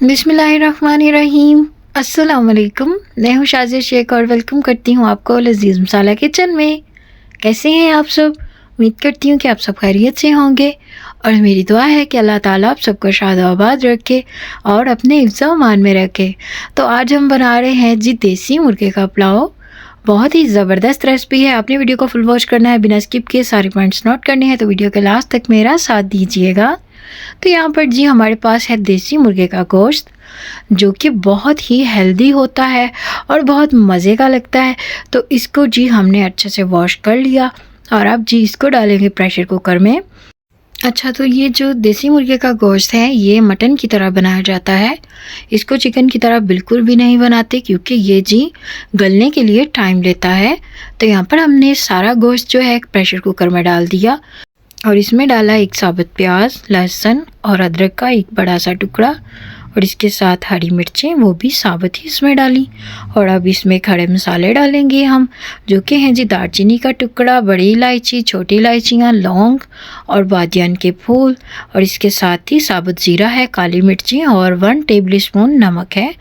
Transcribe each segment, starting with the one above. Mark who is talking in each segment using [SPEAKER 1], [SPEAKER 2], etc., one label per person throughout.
[SPEAKER 1] बिस्मिल्लाहिर्रहमानिर्रहीम। अस्सलाम वालेकुम। मैं हूँ शाज़िया शेख और वेलकम करती हूँ आपको लजीज़ मसाला किचन में। कैसे हैं आप सब? उम्मीद करती हूँ कि आप सब खैरियत से होंगे और मेरी दुआ है कि अल्लाह ताला आप सबको शाद आबाद रखे और अपने हिफ्ज़ अमान में रखे। तो आज हम बना रहे हैं जी देसी मुर्गे का पुलाव। बहुत ही ज़बरदस्त रेसिपी है। आपने वीडियो को फुल वॉच करना है, बिना स्किप किए सारे पॉइंट्स नोट करने हैं, तो वीडियो के लास्ट तक मेरा साथ दीजिएगा। तो यहाँ पर जी हमारे पास है देसी मुर्गे का गोश्त, जो कि बहुत ही हेल्दी होता है और बहुत मज़े का लगता है। तो इसको जी हमने अच्छे से वॉश कर लिया और अब जी इसको डालेंगे प्रेशर कुकर में। अच्छा, तो ये जो देसी मुर्गे का गोश्त है ये मटन की तरह बनाया जाता है। इसको चिकन की तरह बिल्कुल भी नहीं बनाते, क्योंकि ये जी गलने के लिए टाइम लेता है। तो यहाँ पर हमने सारा गोश्त जो है प्रेशर कुकर में डाल दिया और इसमें डाला एक साबुत प्याज, लहसुन और अदरक का एक बड़ा सा टुकड़ा और इसके साथ हरी मिर्चें, वो भी साबुत ही इसमें डाली। और अब इसमें खड़े मसाले डालेंगे हम, जो कि हैं जी दालचीनी का टुकड़ा, बड़ी इलायची, छोटी इलायचियाँ, लौंग और बादियान के फूल, और इसके साथ ही साबुत ज़ीरा है, काली मिर्चें और 1 टेबलस्पून नमक है।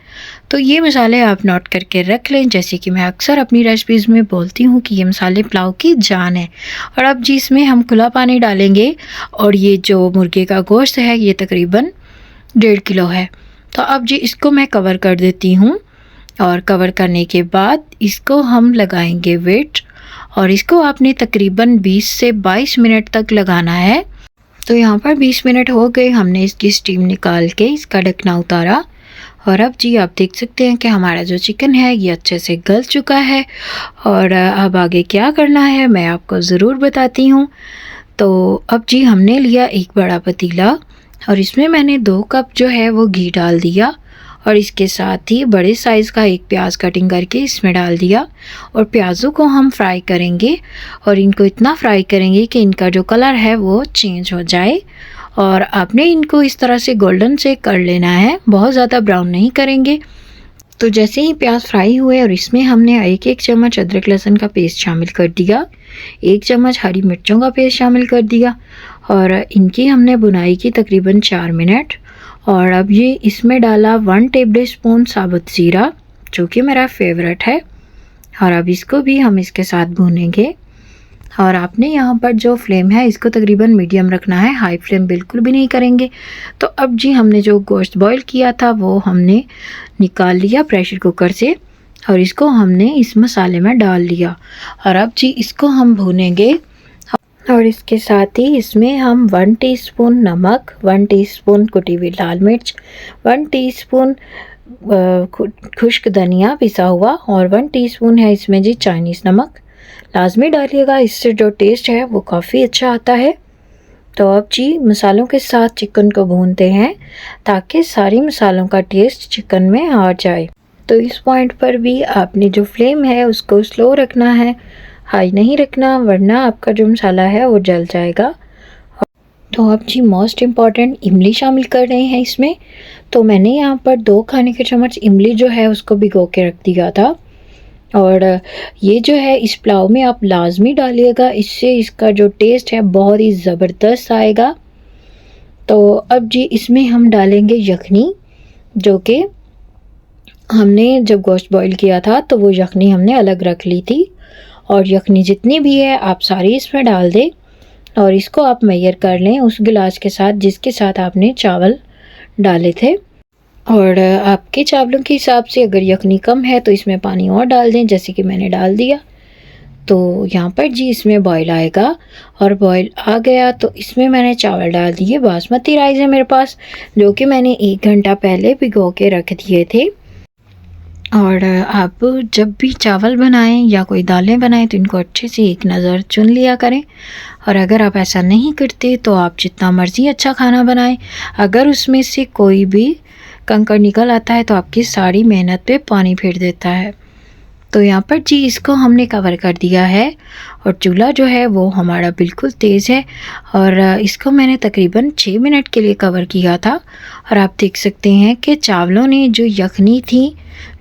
[SPEAKER 1] तो ये मसाले आप नोट करके रख लें, जैसे कि मैं अक्सर अपनी रेसिपीज़ में बोलती हूँ कि ये मसाले पुलाव की जान है। और अब जी इसमें हम खुला पानी डालेंगे और ये जो मुर्गे का गोश्त है ये तकरीबन 1.5 किलो है। तो अब जी इसको मैं कवर कर देती हूँ और कवर करने के बाद इसको हम लगाएंगे वेट, और इसको आपने तकरीबन 20 से 22 मिनट तक लगाना है। तो यहाँ पर 20 मिनट हो गए, हमने इसकी स्टीम निकाल के इसका ढकना उतारा और अब जी आप देख सकते हैं कि हमारा जो चिकन है ये अच्छे से गल चुका है। और अब आगे क्या करना है मैं आपको ज़रूर बताती हूँ। तो अब जी हमने लिया एक बड़ा पतीला और इसमें मैंने 2 कप जो है वो घी डाल दिया और इसके साथ ही बड़े साइज़ का एक प्याज कटिंग करके इसमें डाल दिया। और प्याज़ों को हम फ्राई करेंगे और इनको इतना फ्राई करेंगे कि इनका जो कलर है वो चेंज हो जाए। और आपने इनको इस तरह से गोल्डन से कर लेना है, बहुत ज़्यादा ब्राउन नहीं करेंगे। तो जैसे ही प्याज फ्राई हुए और इसमें हमने 1-1 चम्मच अदरक लहसुन का पेस्ट शामिल कर दिया, 1 चम्मच हरी मिर्चों का पेस्ट शामिल कर दिया और इनकी हमने भुनाई की तकरीबन 4 मिनट। और अब ये इसमें डाला 1 टेबलस्पून साबुत ज़ीरा, जो कि मेरा फेवरेट है, और अब इसको भी हम इसके साथ भूनेंगे। और आपने यहाँ पर जो फ्लेम है इसको तकरीबन मीडियम रखना है, हाई फ्लेम बिल्कुल भी नहीं करेंगे। तो अब जी हमने जो गोश्त बॉईल किया था वो हमने निकाल लिया प्रेशर कुकर से और इसको हमने इस मसाले में डाल लिया और अब जी इसको हम भूनेंगे। और इसके साथ ही इसमें हम 1 टीस्पून नमक, 1 टीस्पून कुटी हुई लाल मिर्च, 1 टीस्पून खुश्क धनिया पिसा हुआ और 1 टीस्पून है इसमें जी चाइनीज़ नमक लाजमी डालिएगा, इससे जो टेस्ट है वो काफ़ी अच्छा आता है। तो अब जी मसालों के साथ चिकन को भूनते हैं ताकि सारी मसालों का टेस्ट चिकन में आ जाए। तो इस पॉइंट पर भी आपने जो फ्लेम है उसको स्लो रखना है, हाई नहीं रखना, वरना आपका जो मसाला है वो जल जाएगा। तो अब जी मोस्ट इम्पॉर्टेंट इमली शामिल कर रहे हैं इसमें। तो मैंने यहाँ पर 2 खाने के चम्मच इमली जो है उसको भिगो के रख दिया था और ये जो है इस पुलाव में आप लाजमी डालिएगा, इससे इसका जो टेस्ट है बहुत ही ज़बरदस्त आएगा। तो अब जी इसमें हम डालेंगे यखनी, जो कि हमने जब गोश्त बॉईल किया था तो वो यखनी हमने अलग रख ली थी। और यखनी जितनी भी है आप सारी इसमें डाल दें और इसको आप मेजर कर लें उस गिलास के साथ जिसके साथ आपने चावल डाले थे। और आपके चावलों के हिसाब से अगर यखनी कम है तो इसमें पानी और डाल दें, जैसे कि मैंने डाल दिया। तो यहाँ पर जी इसमें बॉईल आएगा और बॉईल आ गया तो इसमें मैंने चावल डाल दिए। बासमती राइस है मेरे पास, जो कि मैंने 1 घंटा पहले भिगो के रख दिए थे। और आप जब भी चावल बनाएं या कोई दालें बनाएं तो इनको अच्छे से एक नज़र चुन लिया करें। और अगर आप ऐसा नहीं करते तो आप जितना मर्ज़ी अच्छा खाना बनाएं, अगर उसमें से कोई भी कंकड़ निकल आता है तो आपकी सारी मेहनत पे पानी फेर देता है। तो यहाँ पर जी इसको हमने कवर कर दिया है और चूल्हा जो है वो हमारा बिल्कुल तेज़ है और इसको मैंने तकरीबन 6 मिनट के लिए कवर किया था। और आप देख सकते हैं कि चावलों ने जो यखनी थी,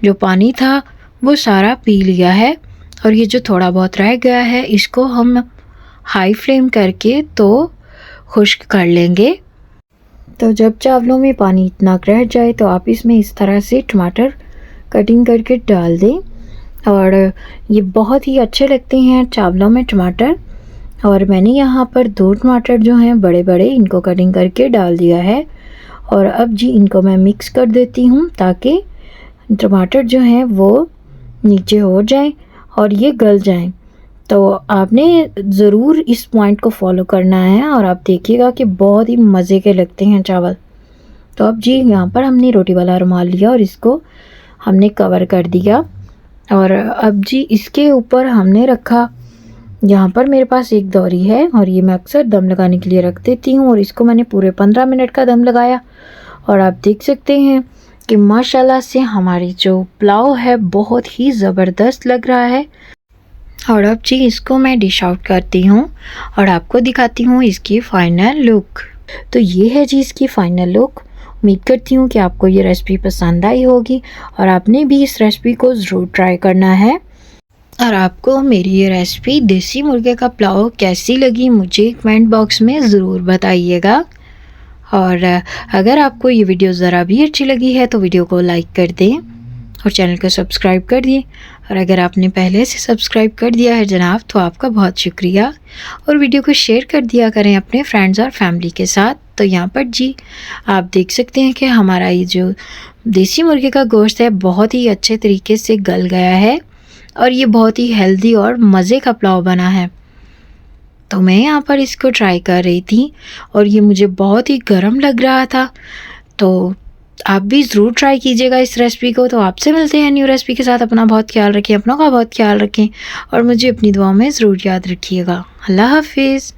[SPEAKER 1] जो पानी था, वो सारा पी लिया है। और ये जो थोड़ा बहुत रह गया है इसको हम हाई फ्लेम करके तो खुश्क कर लेंगे। तो जब चावलों में पानी इतना रह जाए तो आप इसमें इस तरह से टमाटर कटिंग करके डाल दें। और ये बहुत ही अच्छे लगते हैं चावलों में टमाटर। और मैंने यहाँ पर 2 टमाटर जो हैं बड़े बड़े, इनको कटिंग करके डाल दिया है। और अब जी इनको मैं मिक्स कर देती हूँ ताकि टमाटर जो हैं वो नीचे हो जाएं और ये गल जाएं। तो आपने ज़रूर इस पॉइंट को फॉलो करना है और आप देखिएगा कि बहुत ही मज़े के लगते हैं चावल। तो अब जी यहाँ पर हमने रोटी वाला रुमाल लिया और इसको हमने कवर कर दिया। और अब जी इसके ऊपर हमने रखा, यहाँ पर मेरे पास एक दौरी है और ये मैं अक्सर दम लगाने के लिए रख देती हूँ। और इसको मैंने पूरे 15 मिनट का दम लगाया और आप देख सकते हैं कि माशाल्लाह से हमारी जो पुलाव है बहुत ही ज़बरदस्त लग रहा है। और अब जी इसको मैं डिश आउट करती हूँ और आपको दिखाती हूँ इसकी फ़ाइनल लुक। तो ये है जी इसकी फ़ाइनल लुक। उम्मीद करती हूँ कि आपको ये रेसिपी पसंद आई होगी और आपने भी इस रेसिपी को ज़रूर ट्राई करना है। और आपको मेरी ये रेसिपी देसी मुर्गे का पुलाव कैसी लगी मुझे कमेंट बॉक्स में ज़रूर बताइएगा। और अगर आपको ये वीडियो ज़रा भी अच्छी लगी है तो वीडियो को लाइक कर दें और चैनल को सब्सक्राइब कर दिए। और अगर आपने पहले से सब्सक्राइब कर दिया है जनाब तो आपका बहुत शुक्रिया। और वीडियो को शेयर कर दिया करें अपने फ्रेंड्स और फैमिली के साथ। तो यहाँ पर जी आप देख सकते हैं कि हमारा ये जो देसी मुर्गे का गोश्त है बहुत ही अच्छे तरीके से गल गया है और ये बहुत ही हेल्दी और मज़े का पुलाव बना है। तो मैं यहाँ पर इसको ट्राई कर रही थी और ये मुझे बहुत ही गर्म लग रहा था। तो आप भी ज़रूर ट्राई कीजिएगा इस रेसिपी को। तो आपसे मिलते हैं न्यू रेसिपी के साथ। अपना बहुत ख्याल रखें, अपनों का बहुत ख्याल रखें और मुझे अपनी दुआ में ज़रूर याद रखिएगा। अल्लाह हाफिज़।